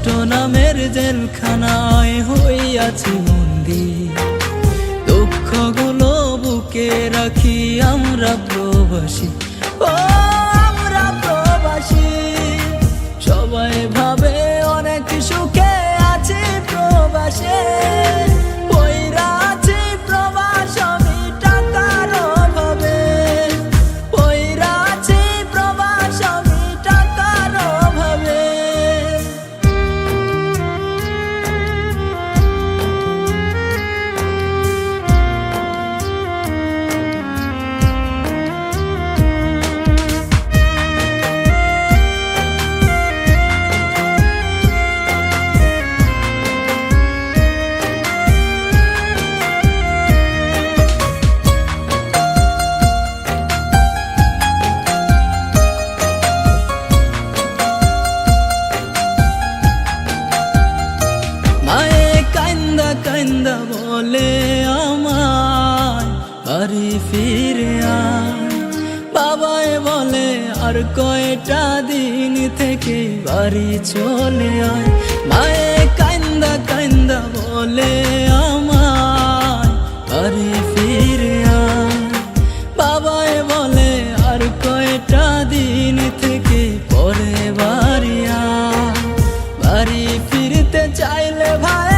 কষ্ট নামের জেলখানায় হইয়াছি বন্দী। দুঃখগুলো বুকে রাখি আমরা প্রবাসী, ও আমরা প্রবাসী। সবাই ভাবে অনেক সুখে আছি প্রবাসে, পইরা আছি প্রবাস আমি টাকার অভাবে, পইরা আছি প্রবাস আমি টাকার অভাবে। কান্দা বলে আমায় বাড়ি ফিরে আয়, বাবাই বলে আর কয়টা দিন থেকে বাড়ি চলে আয়। মায়ে কান্দা কান্দা বলে আমায় বাড়ি ফিরে আয়, বাবাই বলে আর কয়টা দিন থেকে পরে বাড়ি আয়। বাড়ি ফিরতে চাইলে ভাইয়ের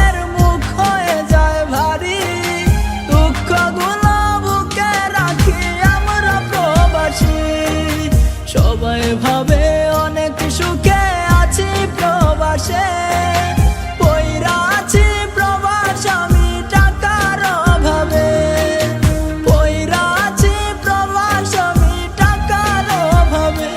সবাই ভাবে অনেক সুখে আছি প্রবাসে, পইরা আছি প্রবাস আমি টাকার অভাবে, পইরা আছি প্রবাস আমি টাকার অভাবে।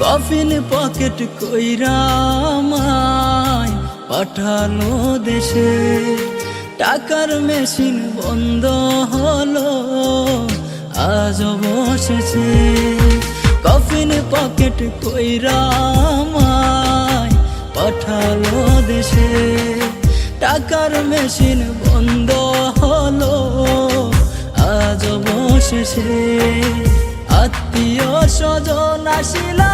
কফিন পকেট কইরা আমায় পাঠালো দেশে, টাকার মেশিন বন্ধ হলো আজ বসেছে। কফিন পকেট কইরা আমায় পাঠালো দেশে, টাকার মেশিন বন্ধ হলো আজ বসেছে। আত্মীয় স্বজন আসিলা